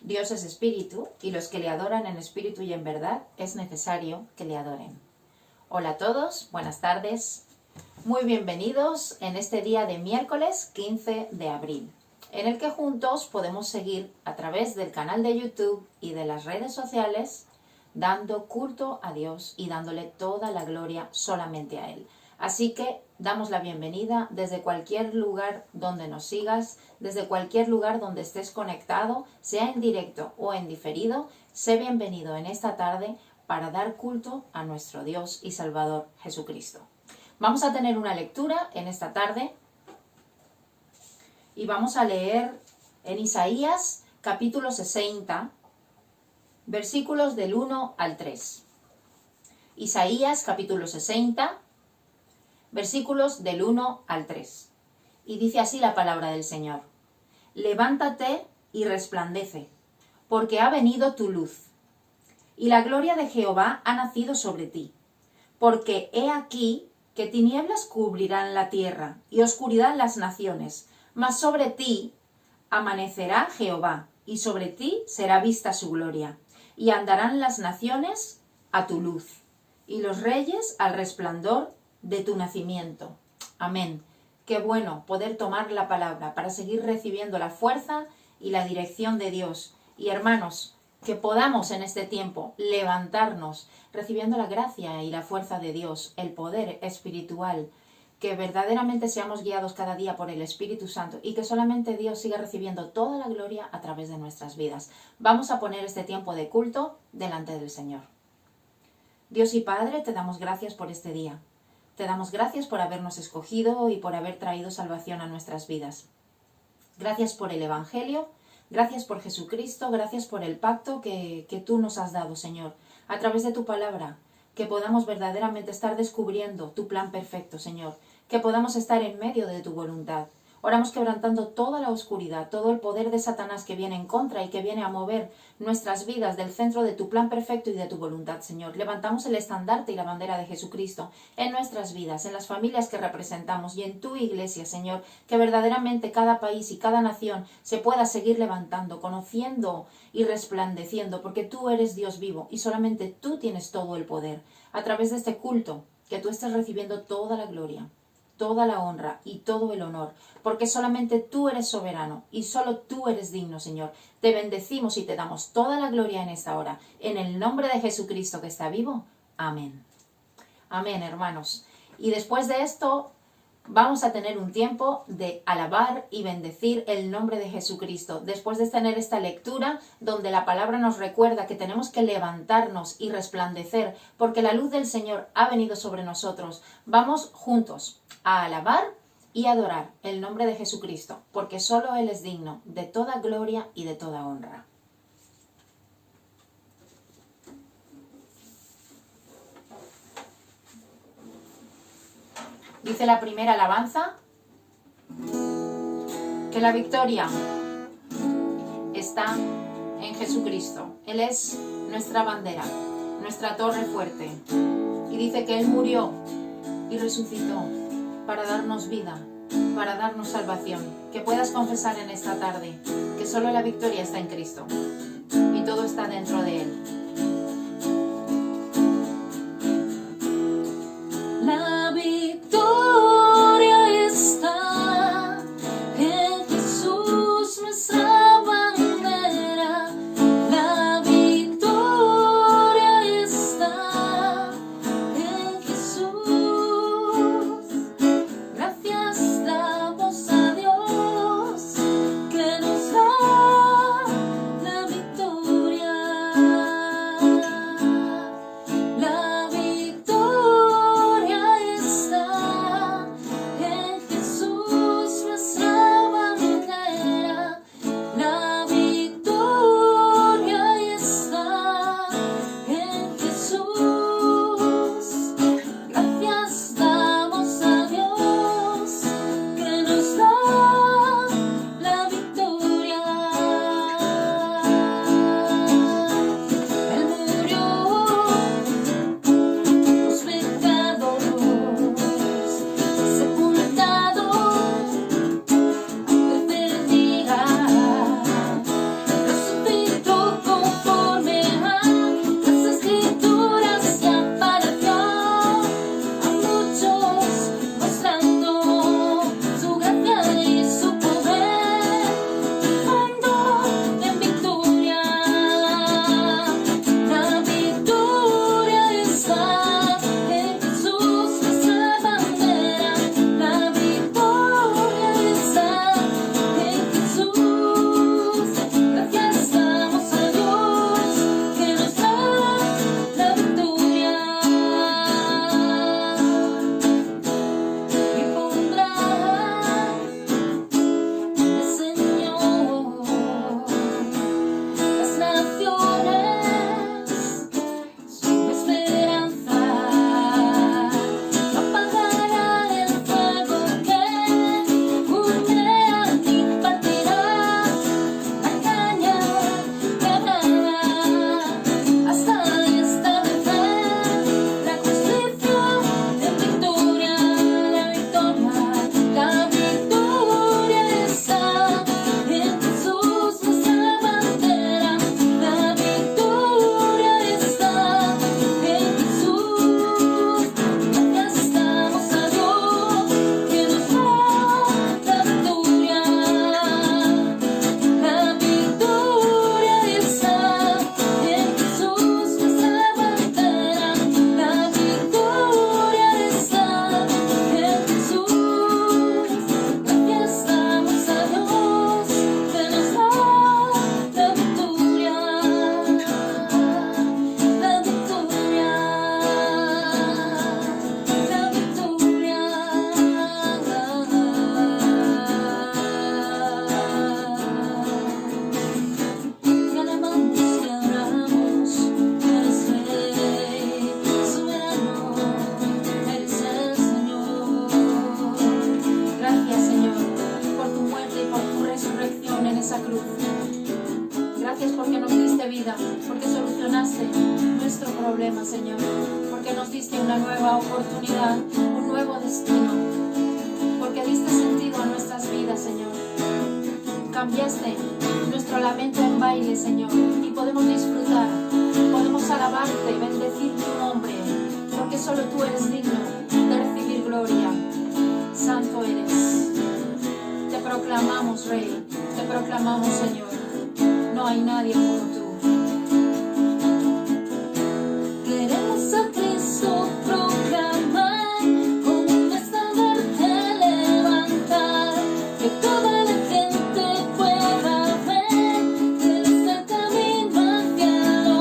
Dios es espíritu y los que le adoran en espíritu y en verdad es necesario que le adoren. Hola a todos, buenas tardes. Muy bienvenidos en este día de miércoles 15 de abril, en el que juntos podemos seguir a través del canal de YouTube y de las redes sociales dando culto a Dios y dándole toda la gloria solamente a Él. Así que damos la bienvenida desde cualquier lugar donde nos sigas, desde cualquier lugar donde estés conectado, sea en directo o en diferido, sé bienvenido en esta tarde para dar culto a nuestro Dios y Salvador Jesucristo. Vamos a tener una lectura en esta tarde y vamos a leer en Isaías capítulo 60, versículos del 1 al 3. Isaías capítulo 60, versículos del 1 al 3. Y dice así la palabra del Señor: Levántate y resplandece, porque ha venido tu luz, y la gloria de Jehová ha nacido sobre ti. Porque he aquí que tinieblas cubrirán la tierra, y oscuridad las naciones, mas sobre ti amanecerá Jehová, y sobre ti será vista su gloria. Y andarán las naciones a tu luz, y los reyes al resplandor de tu nacimiento. Amén. Qué bueno poder tomar la palabra para seguir recibiendo la fuerza y la dirección de Dios. Y hermanos, que podamos en este tiempo levantarnos recibiendo la gracia y la fuerza de Dios, el poder espiritual, que verdaderamente seamos guiados cada día por el Espíritu Santo y que solamente Dios siga recibiendo toda la gloria a través de nuestras vidas. Vamos a poner este tiempo de culto delante del Señor. Dios y Padre, te damos gracias por este día. Te damos gracias por habernos escogido y por haber traído salvación a nuestras vidas. Gracias por el Evangelio, gracias por Jesucristo, gracias por el pacto que tú nos has dado, Señor, a través de tu palabra, que podamos verdaderamente estar descubriendo tu plan perfecto, Señor, que podamos estar en medio de tu voluntad. Oramos quebrantando toda la oscuridad, todo el poder de Satanás que viene en contra y que viene a mover nuestras vidas del centro de tu plan perfecto y de tu voluntad, Señor. Levantamos el estandarte y la bandera de Jesucristo en nuestras vidas, en las familias que representamos y en tu iglesia, Señor, que verdaderamente cada país y cada nación se pueda seguir levantando, conociendo y resplandeciendo, porque tú eres Dios vivo y solamente tú tienes todo el poder. A través de este culto, que tú estés recibiendo toda la gloria, toda la honra y todo el honor, porque solamente tú eres soberano y solo tú eres digno, Señor. Te bendecimos y te damos toda la gloria en esta hora, en el nombre de Jesucristo que está vivo. Amén. Amén, hermanos. Y después de esto vamos a tener un tiempo de alabar y bendecir el nombre de Jesucristo. Después de tener esta lectura donde la palabra nos recuerda que tenemos que levantarnos y resplandecer porque la luz del Señor ha venido sobre nosotros, vamos juntos a alabar y adorar el nombre de Jesucristo, porque solo Él es digno de toda gloria y de toda honra. Dice la primera alabanza que la victoria está en Jesucristo. Él es nuestra bandera, nuestra torre fuerte. Y dice que Él murió y resucitó para darnos vida, para darnos salvación. Que puedas confesar en esta tarde que solo la victoria está en Cristo y todo está dentro de Él. La victoria está en Jesús, nuestra bandera. La victoria está en Jesús. Gracias damos a Dios que nos da la victoria. problema, Señor, porque nos diste una nueva oportunidad, un nuevo destino, porque diste sentido a nuestras vidas, Señor. Cambiaste nuestro lamento en baile, Señor, y podemos disfrutar, podemos alabarte, bendecir tu nombre, porque solo tú eres digno de recibir gloria. Santo eres. Te proclamamos, Rey, te proclamamos, Señor. No hay nadie como tú. Queremos a Cristo proclamar, como un estandarte levantar, que toda la gente pueda ver que Él es el camino al cielo.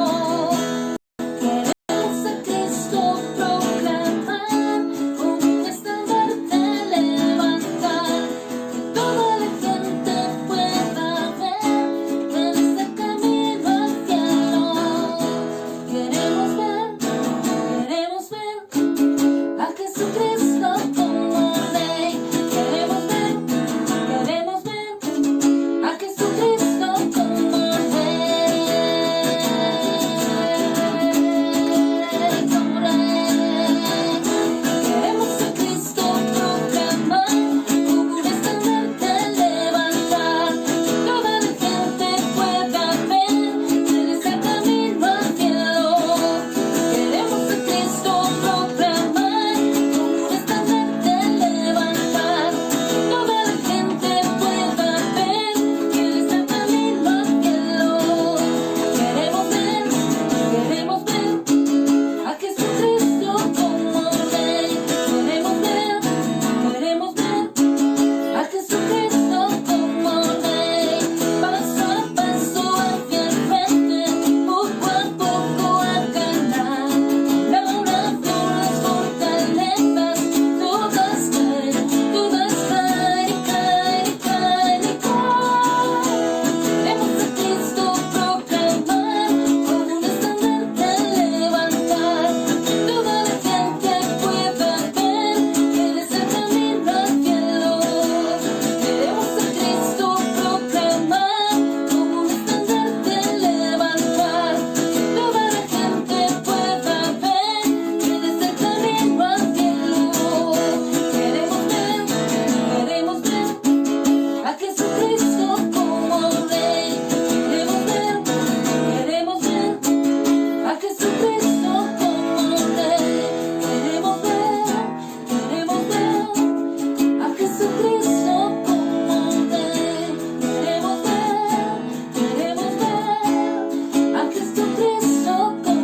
Queremos a Cristo proclamar, como un estandarte levantar, que toda la gente pueda ver que Él es el camino al cielo. Queremos ver a Jesucristo como Rey. Queremos ver a Jesucristo como Rey. Como Rey. Queremos a Cristo proclamar, como un estandarte levantar, que toda la gente pueda ver que Él es el camino al cielo. Queremos a Cristo proclamar, como un estandarte levantar, que toda la gente pueda ver que Él es el camino al cielo. Queremos ver a Jesucristo como Rey. Queremos ver a Jesucristo como Rey. Paso a paso hacia el frente, poco a poco a ganar. La oración, las fortalezas, todas caen y caen y caen y caen. Queremos a Cristo proclamar, como un estandarte levantar, que toda la gente pueda ver que Él es el camino al cielo. Queremos a Cristo proclamar, como un estandarte levantar, que toda la gente pueda ver que Él es el camino al cielo. Queremos ver a Jesucristo como Rey. Queremos ver a Jesucristo como Rey. Queremos ver a Jesucristo como Rey. Queremos ver a Jesucristo como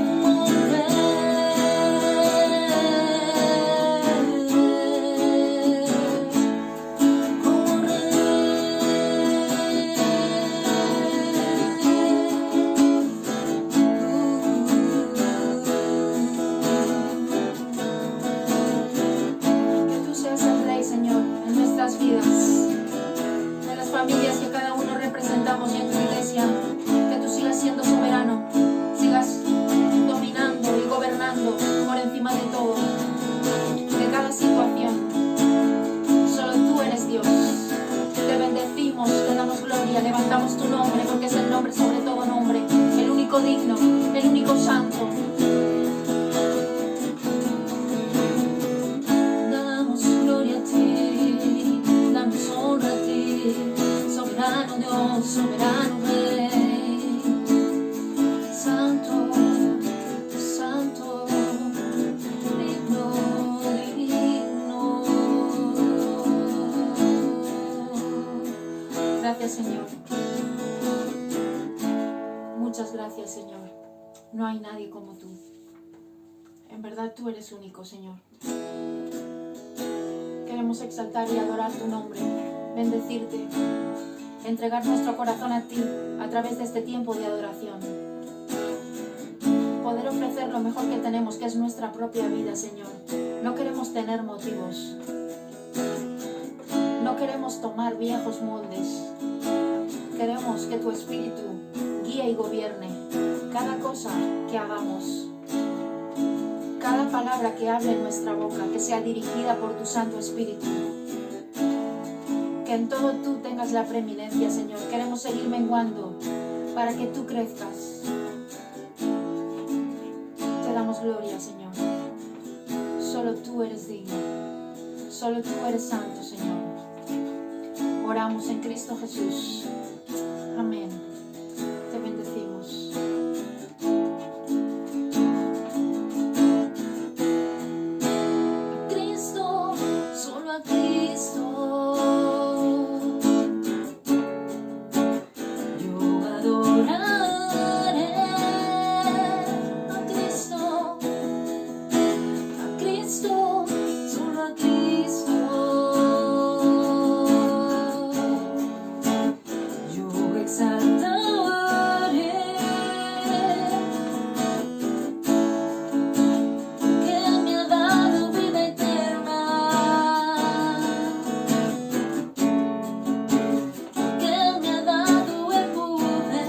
Que tú seas el Rey, Señor, en nuestras vidas, en las familias que cada uno representamos y en tu iglesia. Que tú sigas siendo soberano, sigas dominando y gobernando por encima de todo, de cada situación. Solo tú eres Dios. Te bendecimos, te damos gloria, levantamos tu nombre, porque es el nombre sobre todo nombre, el único digno, el único santo. Damos gloria a ti, damos honra a ti, soberano Dios, soberano Rey. Santo, santo, digno, digno. Gracias, Señor. Muchas gracias, Señor. No hay nadie como tú. En verdad tú eres único, Señor. Queremos exaltar y adorar tu nombre, bendecirte, entregar nuestro corazón a ti a través de este tiempo de adoración. Poder ofrecer lo mejor que tenemos, que es nuestra propia vida, Señor. No queremos tener motivos. No queremos tomar viejos moldes. Queremos que tu Espíritu guíe y gobierne cada cosa que hagamos. Cada palabra que hable en nuestra boca, que sea dirigida por tu Santo Espíritu. Que en todo tú tengas la preeminencia, Señor. Queremos seguir menguando para que tú crezcas. Te damos gloria, Señor. Solo tú eres digno. Solo tú eres santo, Señor. Oramos en Cristo Jesús. Amén. Te bendecimos. Cristo, solo a Cristo. Yo adoraré a Cristo, solo a Cristo. Yo exaltaré, que me ha dado vida eterna, que me ha dado el poder,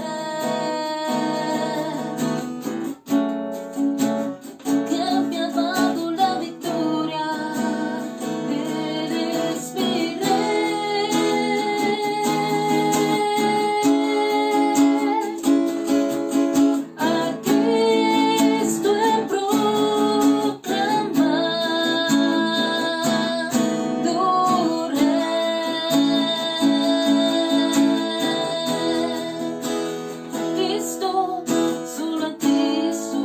que me ha dado la victoria. Eres mi Rey. A Cristo he proclamado Rey. Cristo, solo a Cristo.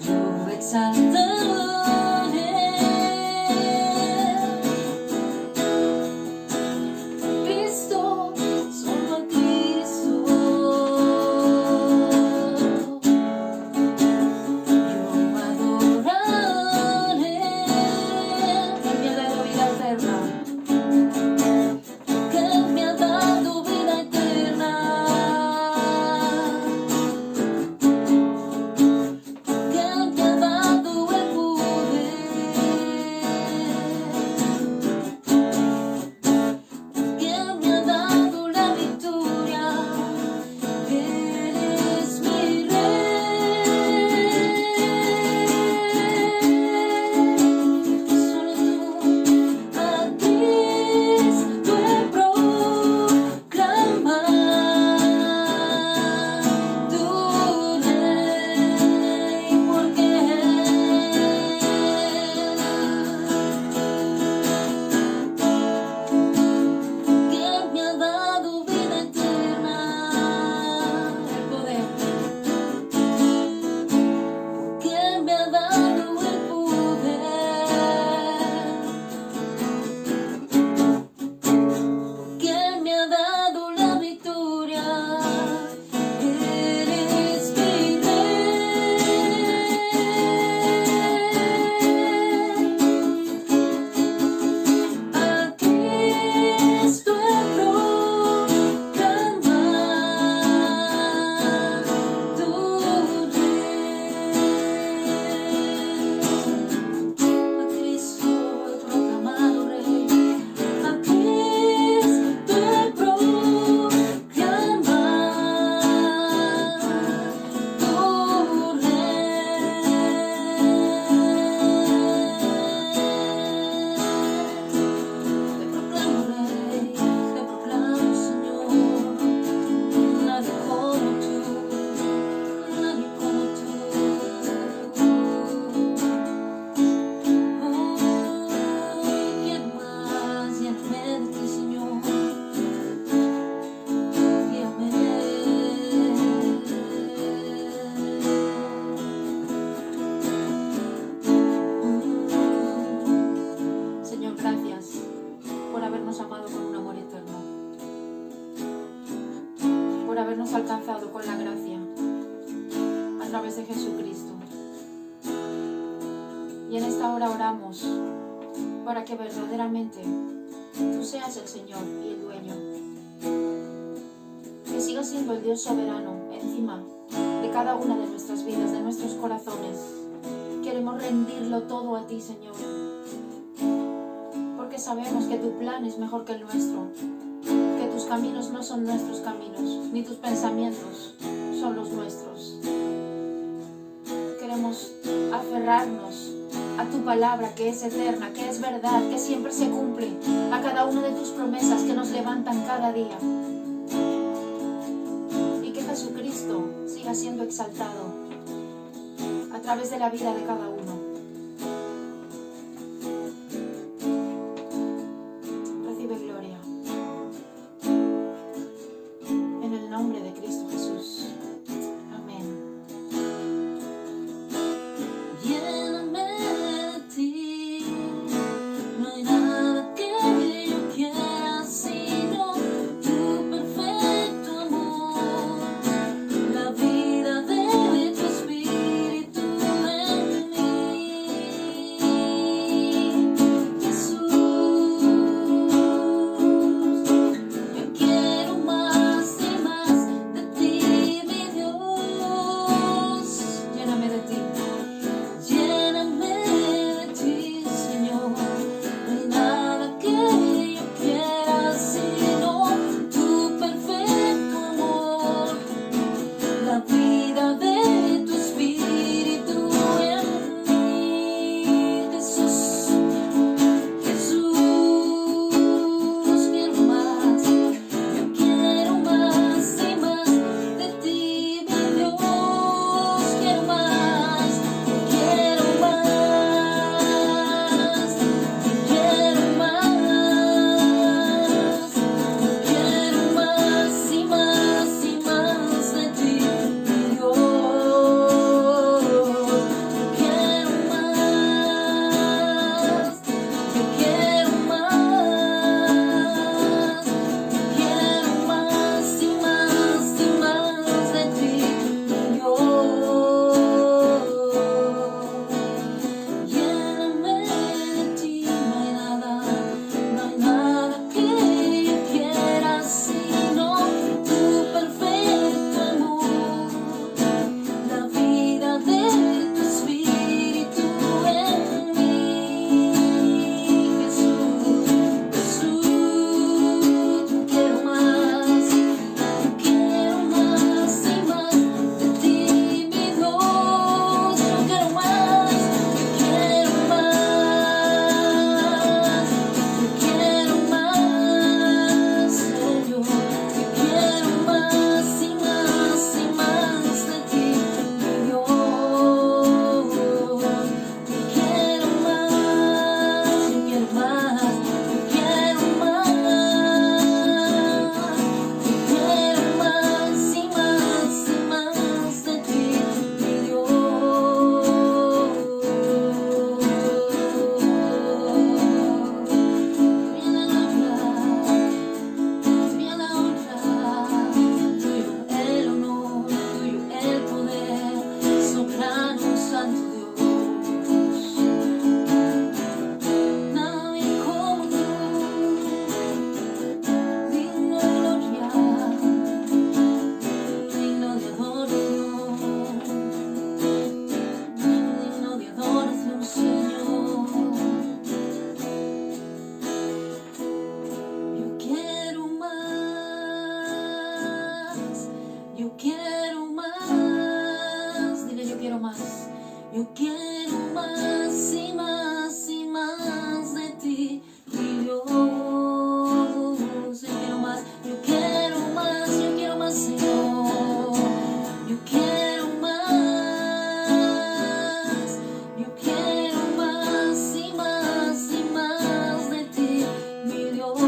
Yo exaltaré, Cristo, solo a Cristo. Yo adoraré, que me ha dado vida eterna, que me ha dado vida eterna, que me ha dado el poder, que me ha dado la victoria. Eres mi Rey. Solo tú, a Cristo he proclamado Rey, porque que me ha dado vida eterna, el poder, que me ha dado el poder, que me ha dado la victoria. Eres mi Rey. A Cristo he proclamado Rey. A Cristo he proclamado Rey. A Cristo he proclamado Rey. Te proclamo Señor, nadie como tú, nadie como tú. ¿Quién más? Lléname de ti, Señor. Señor, gracias por habernos amado con un amor eterno, por habernos alcanzado con la gracia a través de Jesucristo. Y en esta hora oramos para que verdaderamente tú seas el Señor y el dueño, que sigas siendo el Dios soberano encima de cada una de nuestras vidas, de nuestros corazones. Queremos rendirlo todo a ti, Señor, porque sabemos que tu plan es mejor que el nuestro, que tus caminos no son nuestros caminos, ni tus pensamientos son los nuestros. Queremos aferrarnos a tu palabra, que es eterna, que es verdad, que siempre se cumple, a cada una de tus promesas que nos levantan cada día. Y que Jesucristo está siendo exaltado a través de la vida de cada uno. Recibe gloria. En el nombre de Cristo Jesús. Amén. Lléname de ti, no hay nada que yo quiera sino tu perfecto amor, la vida de tu espíritu en mí, Jesús. Yo quiero más y más de ti, mi Dios. Lléname de ti. Lléname de ti, Señor. No hay nada que yo quiera sino tu perfecto amor, la vida de tu espíritu en mí, Jesús. Jesús, quiero más. Yo quiero más y más de ti, mi Dios. Quiero más. Quiero más, quiero más, quiero más y más y más de ti, mi Dios. Quiero más, yo quiero más y más y más de ti, mi Dios. Lléname de ti, no hay nada que yo quiera sino tu perfecto amor, la vida de tu espíritu en mí, Jesús. Jesús, yo quiero más y más de ti, mi Dios. Yo quiero más. Quiero más, Señor. Yo quiero más y más de ti, mi Dios. Yo quiero más, yo quiero más, yo quiero más y más de ti, mi Dios. Tuya la honra, tuyo el honor, tuyo el poder, soberano santo Dios. Nadie como tú, digno de gloria, digno de adoración, digno de adoración, Señor. Yo quiero más, dile yo quiero más. Yo quiero más y más de ti, mi Dios. Yo quiero más, yo quiero más, yo quiero más, Señor. Yo quiero más y más de ti, mi Dios.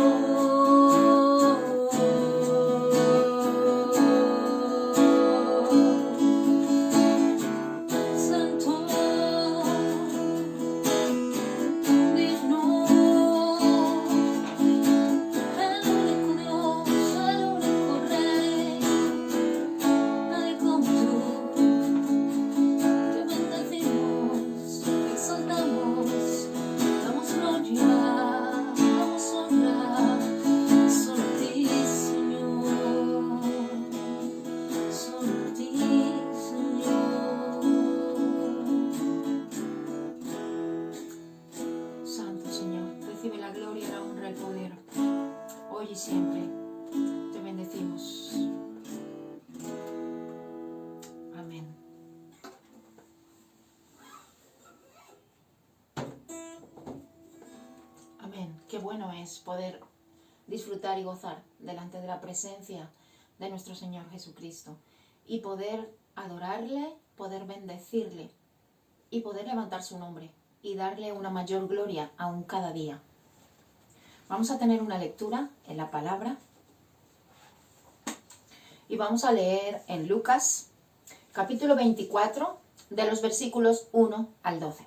Santo, digno, el único Dios, el único Rey, nadie como tú. Te bendecimos, te exaltamos, damos gloria, damos honra, solo a ti, Señor, solo a ti, Señor. Santo Señor, recibe la gloria, la honra, el poder, hoy y siempre. Te bendecimos. Amén. Amén. Qué bueno es poder disfrutar y gozar delante de la presencia de nuestro Señor Jesucristo y poder adorarle, poder bendecirle y poder levantar su nombre y darle una mayor gloria aún cada día. Vamos a tener una lectura en la palabra y vamos a leer en Lucas, capítulo 24, de los versículos 1 al 12.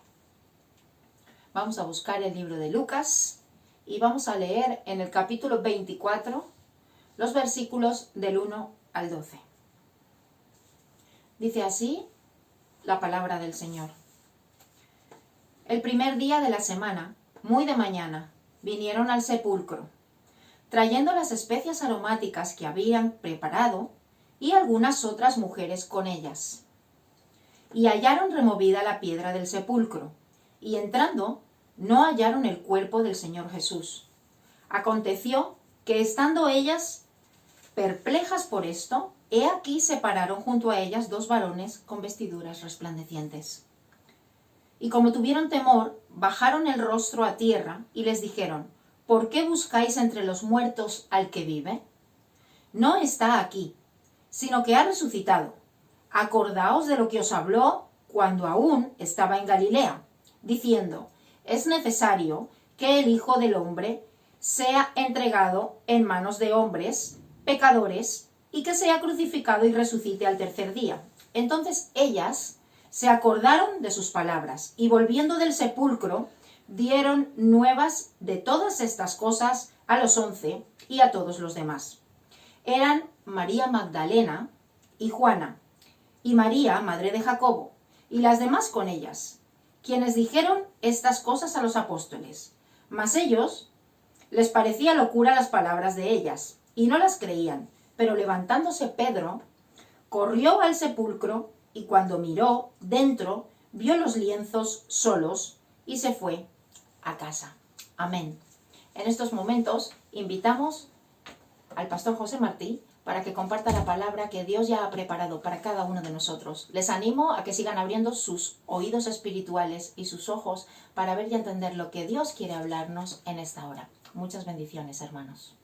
Vamos a buscar el libro de Lucas y vamos a leer en el capítulo 24 los versículos del 1 al 12. Dice así la palabra del Señor. El primer día de la semana, muy de mañana, vinieron al sepulcro, trayendo las especias aromáticas que habían preparado y algunas otras mujeres con ellas. Y hallaron removida la piedra del sepulcro, y entrando, no hallaron el cuerpo del Señor Jesús. Aconteció que estando ellas perplejas por esto, he aquí se pararon junto a ellas dos varones con vestiduras resplandecientes. Y como tuvieron temor, bajaron el rostro a tierra y les dijeron: ¿Por qué buscáis entre los muertos al que vive? No está aquí, sino que ha resucitado. Acordaos de lo que os habló cuando aún estaba en Galilea, diciendo: es necesario que el Hijo del Hombre sea entregado en manos de hombres pecadores y que sea crucificado y resucite al tercer día. Entonces ellas se acordaron de sus palabras y volviendo del sepulcro dieron nuevas de todas estas cosas a los 11 y a todos los demás. Eran María Magdalena y Juana y María, madre de Jacobo, y las demás con ellas, quienes dijeron estas cosas a los apóstoles. Mas ellos les parecía locura las palabras de ellas, y no las creían. Pero levantándose Pedro, corrió al sepulcro, y cuando miró dentro, vio los lienzos solos, y se fue a casa. Amén. En estos momentos invitamos al pastor José Martí para que comparta la palabra que Dios ya ha preparado para cada uno de nosotros. Les animo a que sigan abriendo sus oídos espirituales y sus ojos para ver y entender lo que Dios quiere hablarnos en esta hora. Muchas bendiciones, hermanos.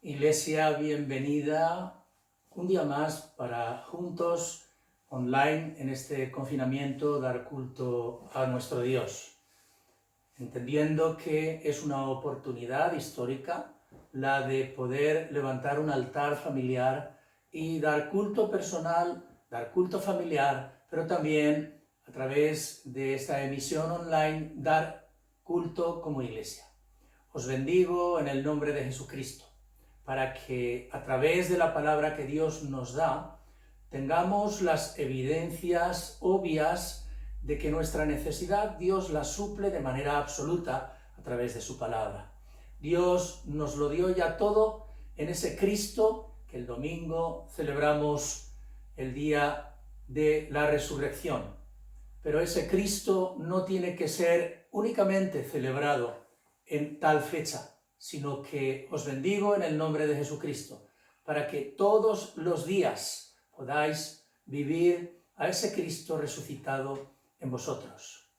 Iglesia, bienvenida un día más para juntos, online, en este confinamiento, dar culto a nuestro Dios. Entendiendo que es una oportunidad histórica la de poder levantar un altar familiar y dar culto personal, dar culto familiar, pero también a través de esta emisión online, dar culto como iglesia. Os bendigo en el nombre de Jesucristo, para que a través de la palabra que Dios nos da, tengamos las evidencias obvias de que nuestra necesidad Dios la suple de manera absoluta a través de su palabra. Dios nos lo dio ya todo en ese Cristo que el domingo celebramos el día de la resurrección. Pero ese Cristo no tiene que ser únicamente celebrado en tal fecha, sino que os bendigo en el nombre de Jesucristo, para que todos los días podáis vivir a ese Cristo resucitado en vosotros.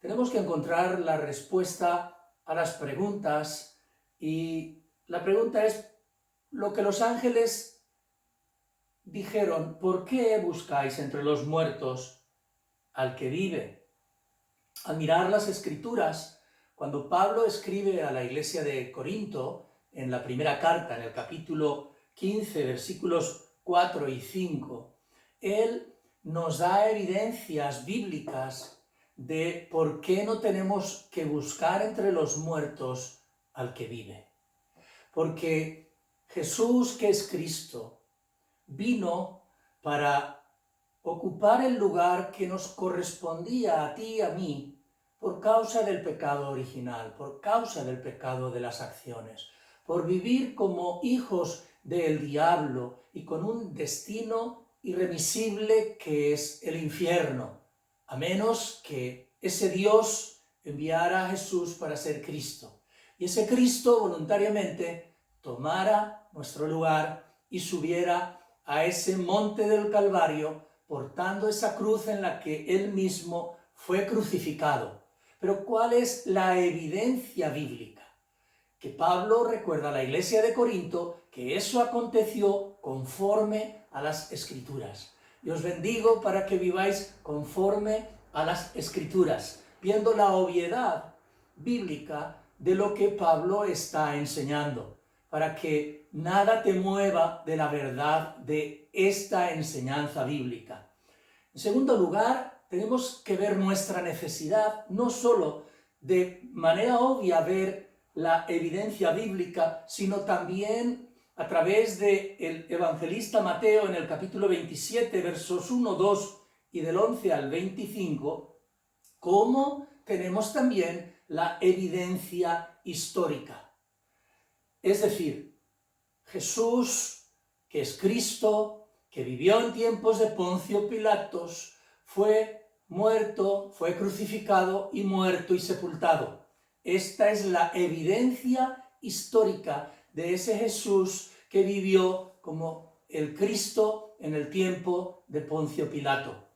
Tenemos que encontrar la respuesta a las preguntas, y la pregunta es lo que los ángeles dijeron: ¿por qué buscáis entre los muertos al que vive? Al mirar las Escrituras, cuando Pablo escribe a la iglesia de Corinto, en la primera carta, en el capítulo 15, versículos 4 y 5, él nos da evidencias bíblicas de por qué no tenemos que buscar entre los muertos al que vive. Porque Jesús, que es Cristo, vino para ocupar el lugar que nos correspondía a ti y a mí, por causa del pecado original, por causa del pecado de las acciones, por vivir como hijos del diablo y con un destino irremisible que es el infierno, a menos que ese Dios enviara a Jesús para ser Cristo. Y ese Cristo voluntariamente tomara nuestro lugar y subiera a ese monte del Calvario, portando esa cruz en la que él mismo fue crucificado, Pero ¿cuál es la evidencia bíblica? Que Pablo recuerda a la iglesia de Corinto que eso aconteció conforme a las Escrituras. Y os bendigo para que viváis conforme a las Escrituras, viendo la obviedad bíblica de lo que Pablo está enseñando, para que nada te mueva de la verdad de esta enseñanza bíblica. En segundo lugar, tenemos que ver nuestra necesidad, no solo de manera obvia ver la evidencia bíblica, sino también a través del evangelista Mateo en el capítulo 27, versos 1, 2 y del 11 al 25, cómo tenemos también la evidencia histórica. Es decir, Jesús, que es Cristo, que vivió en tiempos de Poncio Pilatos, fue muerto, fue crucificado y muerto y sepultado. Esta es la evidencia histórica de ese Jesús que vivió como el Cristo en el tiempo de Poncio Pilato.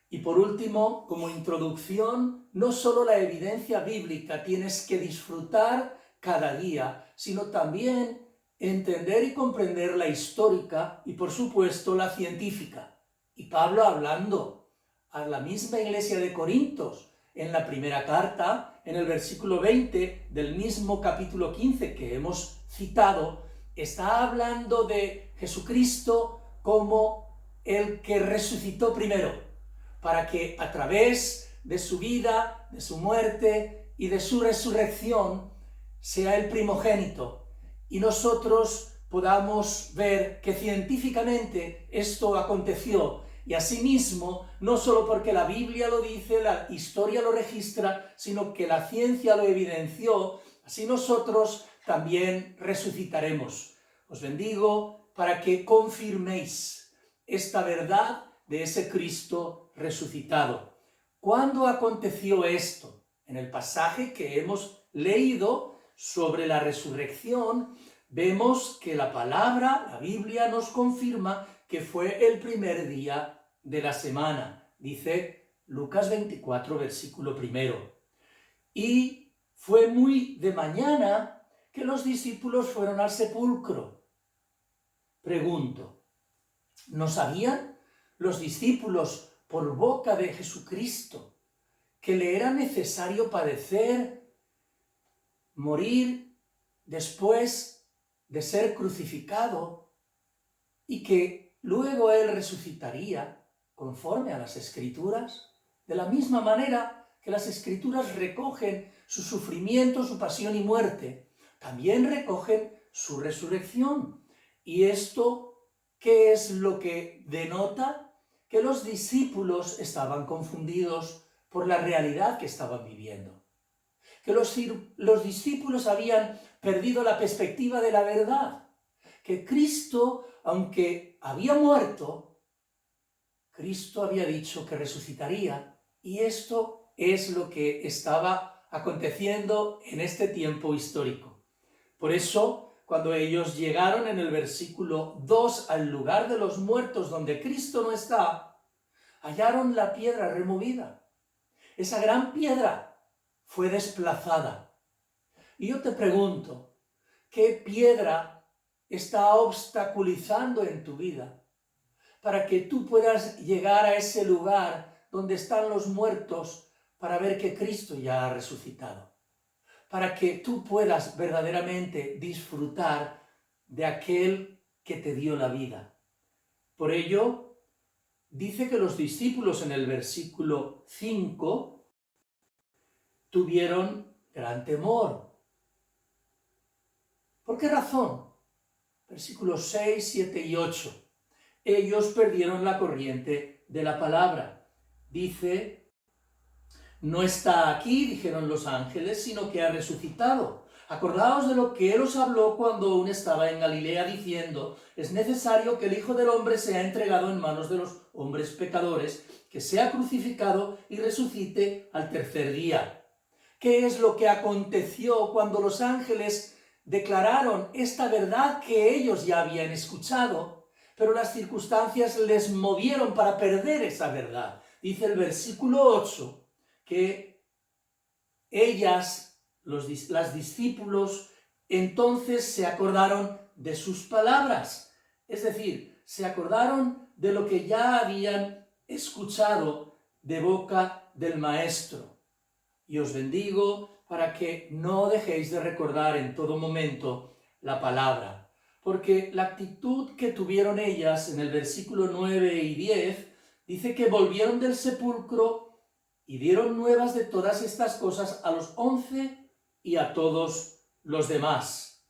Y por último, como introducción, no solo la evidencia bíblica tienes que disfrutar cada día, sino también entender y comprender la histórica y, por supuesto, la científica. Y Pablo, hablando a la misma iglesia de Corintios, en la primera carta, en el versículo 20 del mismo capítulo 15 que hemos citado, está hablando de Jesucristo como el que resucitó primero, para que a través de su vida, de su muerte y de su resurrección sea el primogénito y nosotros podamos ver que científicamente esto aconteció. Y asimismo, no solo porque la Biblia lo dice, la historia lo registra, sino que la ciencia lo evidenció, así nosotros también resucitaremos. Os bendigo para que confirméis esta verdad de ese Cristo resucitado. ¿Cuándo aconteció esto? En el pasaje que hemos leído sobre la resurrección, vemos que la palabra, la Biblia, nos confirma que fue el primer día de la semana. Dice Lucas 24, versículo 1. Y fue muy de mañana que los discípulos fueron al sepulcro. Pregunto, ¿no sabían los discípulos por boca de Jesucristo que le era necesario padecer, morir después de ser crucificado y que luego él resucitaría conforme a las Escrituras? De la misma manera que las Escrituras recogen su sufrimiento, su pasión y muerte, también recogen su resurrección. ¿Y esto qué es lo que denota? Que los discípulos estaban confundidos por la realidad que estaban viviendo. Que los discípulos habían perdido la perspectiva de la verdad. Que Cristo, aunque había muerto, Cristo había dicho que resucitaría. Y esto es lo que estaba aconteciendo en este tiempo histórico. Por eso, cuando ellos llegaron en el versículo 2 al lugar de los muertos donde Cristo no está, hallaron la piedra removida. Esa gran piedra fue desplazada. Y yo te pregunto, ¿qué piedra está obstaculizando en tu vida para que tú puedas llegar a ese lugar donde están los muertos para ver que Cristo ya ha resucitado? Para que tú puedas verdaderamente disfrutar de aquel que te dio la vida. Por ello, dice que los discípulos en el versículo 5 tuvieron gran temor. ¿Por qué razón? Versículos 6, 7 y 8. Ellos perdieron la corriente de la palabra. Dice: no está aquí, dijeron los ángeles, sino que ha resucitado. Acordaos de lo que él os habló cuando aún estaba en Galilea, diciendo: es necesario que el Hijo del Hombre sea entregado en manos de los hombres pecadores, que sea crucificado y resucite al tercer día. ¿Qué es lo que aconteció cuando los ángeles declararon esta verdad que ellos ya habían escuchado? Pero las circunstancias les movieron para perder esa verdad. Dice el versículo 8, que las discípulos, entonces se acordaron de sus palabras, es decir, se acordaron de lo que ya habían escuchado de boca del Maestro. Y os bendigo para que no dejéis de recordar en todo momento la palabra, porque la actitud que tuvieron ellas en el versículo 9 y 10 dice que volvieron del sepulcro y dieron nuevas de todas estas cosas a los 11 y a todos los demás.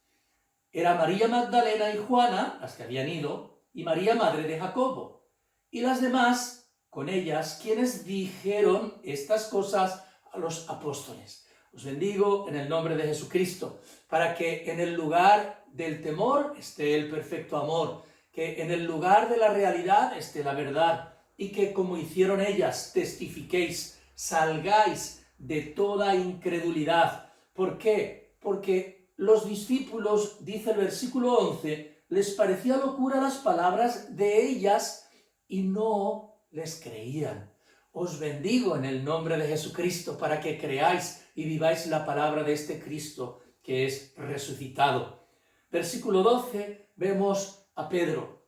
Era María Magdalena y Juana, las que habían ido, y María, madre de Jacobo, y las demás con ellas, quienes dijeron estas cosas a los apóstoles. Os bendigo en el nombre de Jesucristo, para que en el lugar del temor esté el perfecto amor, que en el lugar de la realidad esté la verdad, y que como hicieron ellas, testifiquéis, salgáis de toda incredulidad. ¿Por qué? Porque los discípulos, dice el versículo 11, les parecía locura las palabras de ellas y no les creían. Os bendigo en el nombre de Jesucristo para que creáis y viváis la palabra de este Cristo que es resucitado. Versículo 12, vemos a Pedro.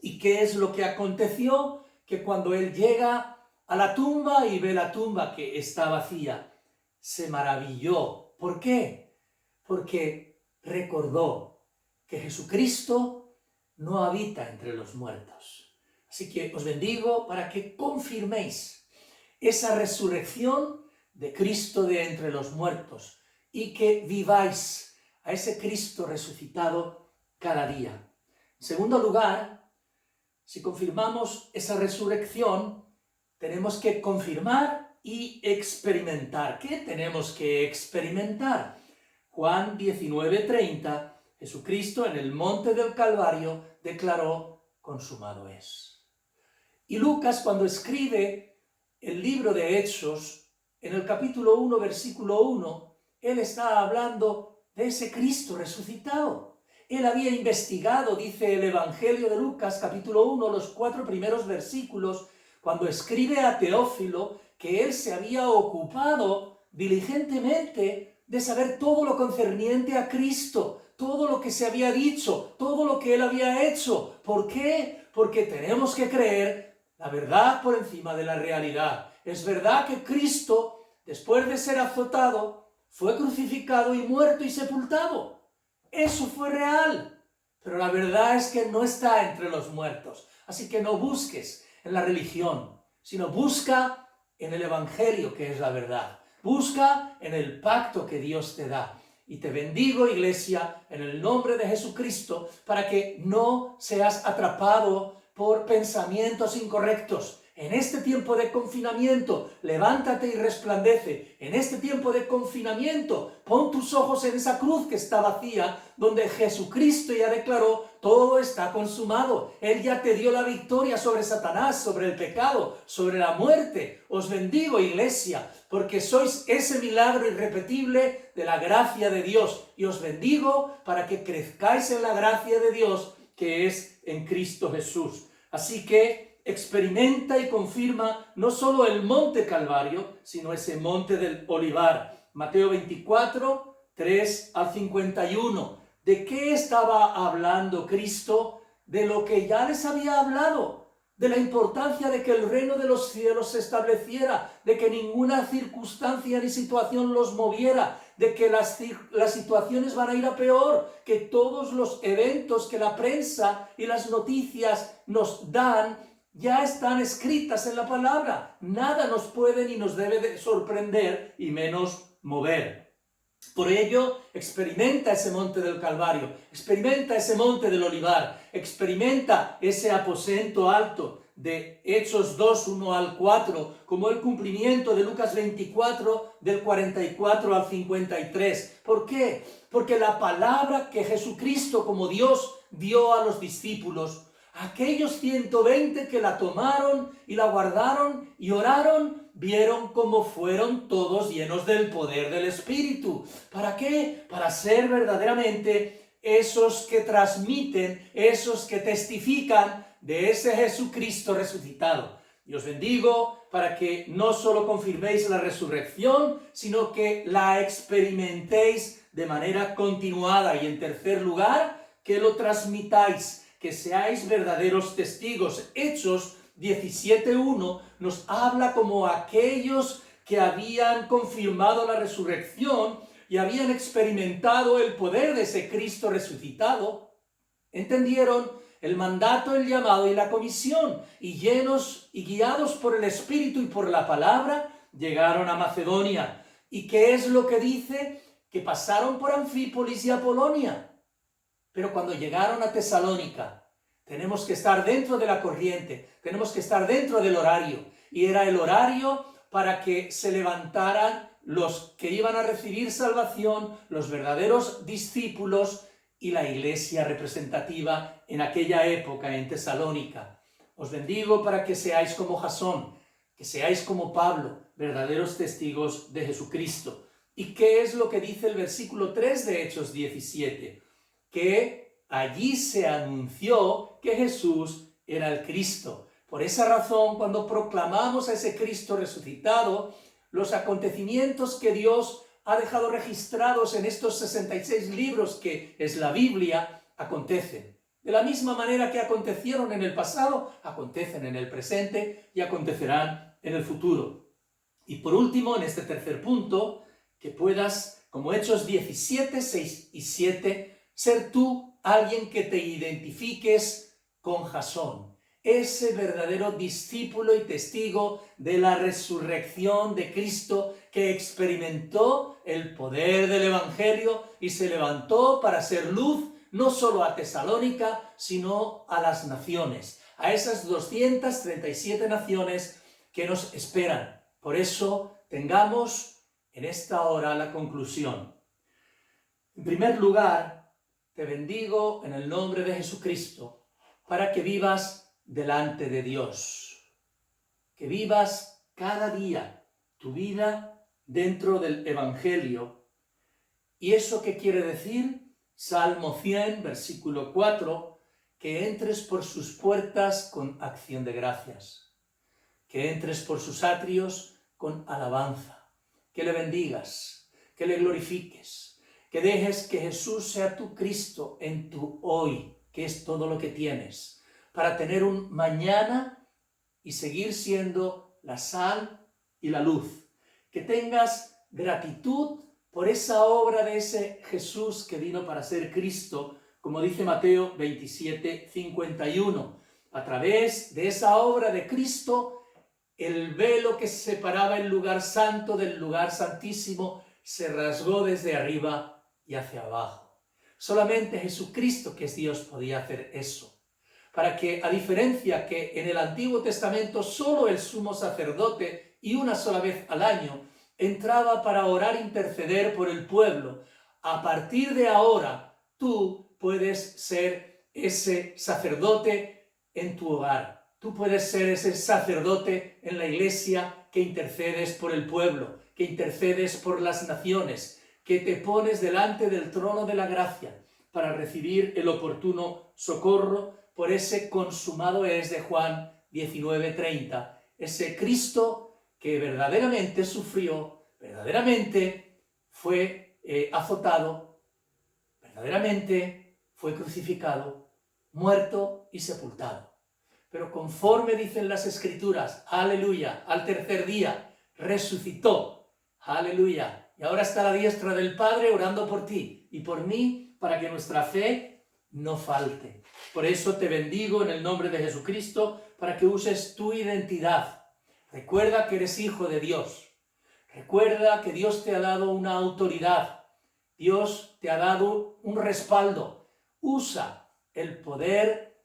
¿Y qué es lo que aconteció? Que cuando él llega a la tumba y ve la tumba que está vacía, se maravilló. ¿Por qué? Porque recordó que Jesucristo no habita entre los muertos. Así que os bendigo para que confirméis esa resurrección de Cristo de entre los muertos y que viváis a ese Cristo resucitado cada día. En segundo lugar, si confirmamos esa resurrección, tenemos que confirmar y experimentar. ¿Qué tenemos que experimentar? Juan 19:30, Jesucristo en el monte del Calvario declaró: consumado es. Y Lucas, cuando escribe el libro de Hechos, en el capítulo 1, versículo 1, él está hablando de ese Cristo resucitado. Él había investigado, dice el Evangelio de Lucas, capítulo 1, los 4 primeros versículos, cuando escribe a Teófilo que él se había ocupado diligentemente de saber todo lo concerniente a Cristo, todo lo que se había dicho, todo lo que él había hecho. ¿Por qué? Porque tenemos que creer la verdad por encima de la realidad. Es verdad que Cristo, después de ser azotado, fue crucificado y muerto y sepultado. Eso fue real. Pero la verdad es que no está entre los muertos. Así que no busques en la religión, sino busca en el Evangelio, que es la verdad. Busca en el pacto que Dios te da. Y te bendigo, iglesia, en el nombre de Jesucristo, para que no seas atrapado por pensamientos incorrectos. En este tiempo de confinamiento, levántate y resplandece. En este tiempo de confinamiento, pon tus ojos en esa cruz que está vacía, donde Jesucristo ya declaró: todo está consumado. Él ya te dio la victoria sobre Satanás, sobre el pecado, sobre la muerte. Os bendigo, iglesia, porque sois ese milagro irrepetible de la gracia de Dios. Y os bendigo para que crezcáis en la gracia de Dios que es en Cristo Jesús. Así que experimenta y confirma no solo el monte Calvario, sino ese monte del Olivar. Mateo 24, 3 al 51. ¿De qué estaba hablando Cristo? De lo que ya les había hablado, de la importancia de que el reino de los cielos se estableciera, de que ninguna circunstancia ni situación los moviera, de que las situaciones van a ir a peor, que todos los eventos que la prensa y las noticias nos dan ya están escritas en la palabra. Nada nos puede ni nos debe de sorprender y menos mover. Por ello, experimenta ese monte del Calvario, experimenta ese monte del Olivar, experimenta ese aposento alto de Hechos 2, 1 al 4, como el cumplimiento de Lucas 24, del 44 al 53. ¿Por qué? Porque la palabra que Jesucristo como Dios dio a los discípulos, aquellos 120 que la tomaron y la guardaron y oraron, vieron cómo fueron todos llenos del poder del Espíritu. ¿Para qué? Para ser verdaderamente esos que transmiten, esos que testifican de ese Jesucristo resucitado. Y os bendigo para que no solo confirméis la resurrección, sino que la experimentéis de manera continuada. Y en tercer lugar, que lo transmitáis, que seáis verdaderos testigos. Hechos 17:1 nos habla como aquellos que habían confirmado la resurrección y habían experimentado el poder de ese Cristo resucitado, entendieron el mandato, el llamado y la comisión, y llenos y guiados por el Espíritu y por la palabra, llegaron a Macedonia. ¿Y qué es lo que dice? Que pasaron por Anfípolis y Apolonia. Pero cuando llegaron a Tesalónica, tenemos que estar dentro de la corriente, tenemos que estar dentro del horario. Y era el horario para que se levantaran los que iban a recibir salvación, los verdaderos discípulos y la iglesia representativa en aquella época en Tesalónica. Os bendigo para que seáis como Jasón, que seáis como Pablo, verdaderos testigos de Jesucristo. ¿Y qué es lo que dice el versículo 3 de Hechos 17? Que allí se anunció que Jesús era el Cristo. Por esa razón, cuando proclamamos a ese Cristo resucitado, los acontecimientos que Dios ha dejado registrados en estos 66 libros que es la Biblia, acontecen. De la misma manera que acontecieron en el pasado, acontecen en el presente y acontecerán en el futuro. Y por último, en este tercer punto, que puedas, como Hechos 17, 6 y 7, ser tú alguien que te identifiques con Jasón, ese verdadero discípulo y testigo de la resurrección de Cristo que experimentó el poder del Evangelio y se levantó para ser luz no solo a Tesalónica, sino a las naciones, a esas 237 naciones que nos esperan. Por eso tengamos en esta hora la conclusión. En primer lugar, te bendigo en el nombre de Jesucristo para que vivas delante de Dios, que vivas cada día tu vida dentro del Evangelio. ¿Y eso qué quiere decir? Salmo 100, versículo 4, que entres por sus puertas con acción de gracias, que entres por sus atrios con alabanza, que le bendigas, que le glorifiques, que dejes que Jesús sea tu Cristo en tu hoy, que es todo lo que tienes, para tener un mañana y seguir siendo la sal y la luz. Que tengas gratitud por esa obra de ese Jesús que vino para ser Cristo, como dice Mateo 27, 51. A través de esa obra de Cristo, el velo que separaba el lugar santo del lugar santísimo se rasgó desde arriba y hacia abajo. Solamente Jesucristo, que es Dios, podía hacer eso. Para que, a diferencia que en el Antiguo Testamento solo el sumo sacerdote y una sola vez al año entraba para orar e interceder por el pueblo, a partir de ahora tú puedes ser ese sacerdote en tu hogar. Tú puedes ser ese sacerdote en la iglesia que intercedes por el pueblo, que intercedes por las naciones, que te pones delante del trono de la gracia para recibir el oportuno socorro por ese consumado es de Juan 19:30, ese Cristo que verdaderamente sufrió, verdaderamente fue azotado, verdaderamente fue crucificado, muerto y sepultado. Pero conforme dicen las Escrituras, aleluya, al tercer día resucitó, aleluya, y ahora está a la diestra del Padre orando por ti y por mí para que nuestra fe no falte. Por eso te bendigo en el nombre de Jesucristo para que uses tu identidad. Recuerda que eres hijo de Dios. Recuerda que Dios te ha dado una autoridad. Dios te ha dado un respaldo. Usa el poder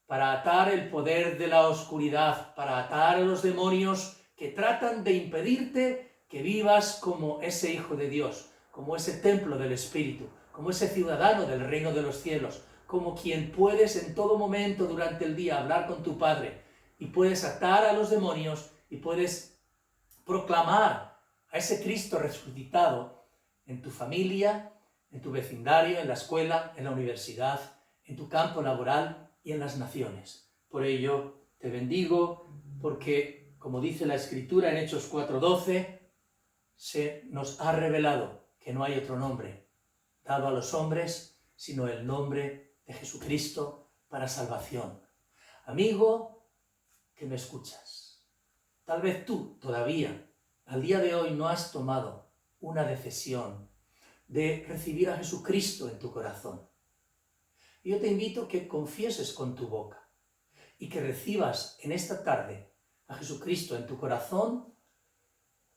para atar el poder de la oscuridad, para atar a los demonios que tratan de impedirte que vivas como ese hijo de Dios, como ese templo del Espíritu, como ese ciudadano del reino de los cielos, como quien puedes en todo momento durante el día hablar con tu Padre y puedes atar a los demonios y puedes proclamar a ese Cristo resucitado en tu familia, en tu vecindario, en la escuela, en la universidad, en tu campo laboral y en las naciones. Por ello, te bendigo porque, como dice la Escritura en Hechos 4:12, se nos ha revelado que no hay otro nombre dado a los hombres sino el nombre de Jesucristo para salvación. Amigo que me escuchas, tal vez tú todavía al día de hoy no has tomado una decisión de recibir a Jesucristo en tu corazón. Yo te invito a que confieses con tu boca y que recibas en esta tarde a Jesucristo en tu corazón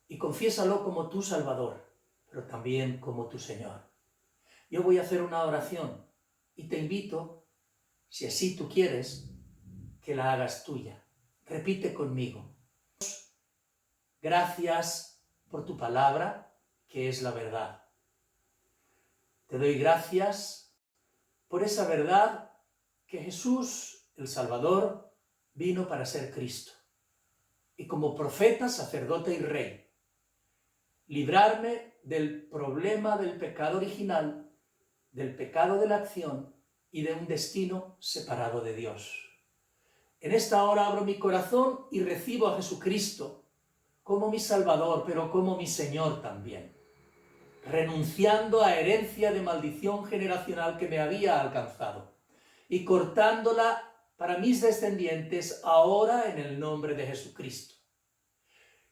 y confiésalo como tu Salvador, pero también como tu Señor. Yo voy a hacer una oración y te invito, si así tú quieres, que la hagas tuya. Repite conmigo. Gracias por tu palabra, que es la verdad. Te doy gracias por esa verdad que Jesús, el Salvador, vino para ser Cristo. Y como profeta, sacerdote y rey, librarme del problema del pecado original, del pecado de la acción y de un destino separado de Dios. En esta hora abro mi corazón y recibo a Jesucristo como mi Salvador, pero como mi Señor también, renunciando a herencia de maldición generacional que me había alcanzado y cortándola para mis descendientes ahora en el nombre de Jesucristo.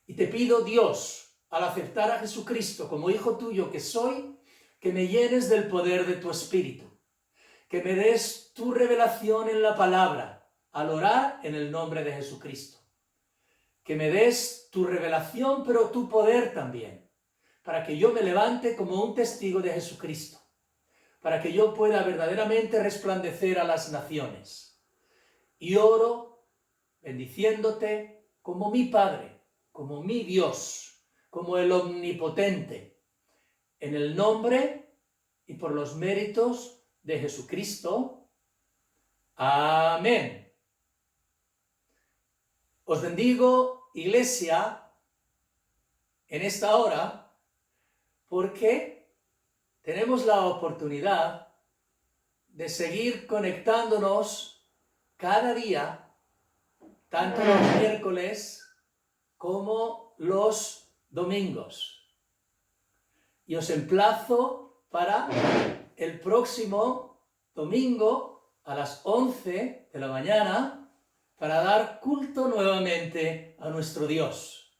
Y te pido, Dios, al aceptar a Jesucristo como hijo tuyo que soy, que me llenes del poder de tu Espíritu, que me des tu revelación en la palabra al orar en el nombre de Jesucristo, que me des tu revelación pero tu poder también, para que yo me levante como un testigo de Jesucristo, para que yo pueda verdaderamente resplandecer a las naciones. Y oro bendiciéndote como mi Padre, como mi Dios, como el Omnipotente, en el nombre y por los méritos de Jesucristo. Amén. Os bendigo, Iglesia, en esta hora, porque tenemos la oportunidad de seguir conectándonos cada día, tanto los miércoles como los domingos. Y os emplazo para el próximo domingo a las 11 de la mañana para dar culto nuevamente a nuestro Dios.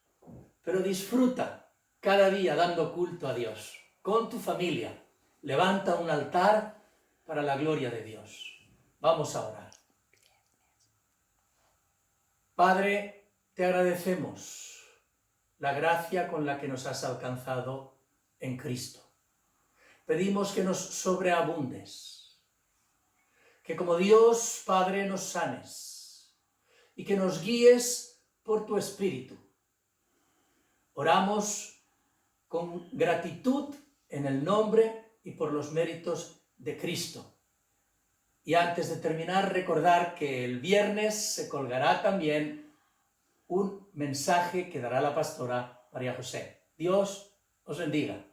Pero disfruta cada día dando culto a Dios con tu familia. Levanta un altar para la gloria de Dios. Vamos a orar. Padre, te agradecemos la gracia con la que nos has alcanzado en Cristo. Pedimos que nos sobreabundes, que como Dios Padre nos sanes y que nos guíes por tu Espíritu. Oramos con gratitud en el nombre y por los méritos de Cristo. Y antes de terminar, recordar que el viernes se colgará también un mensaje que dará la pastora María José. Dios os bendiga.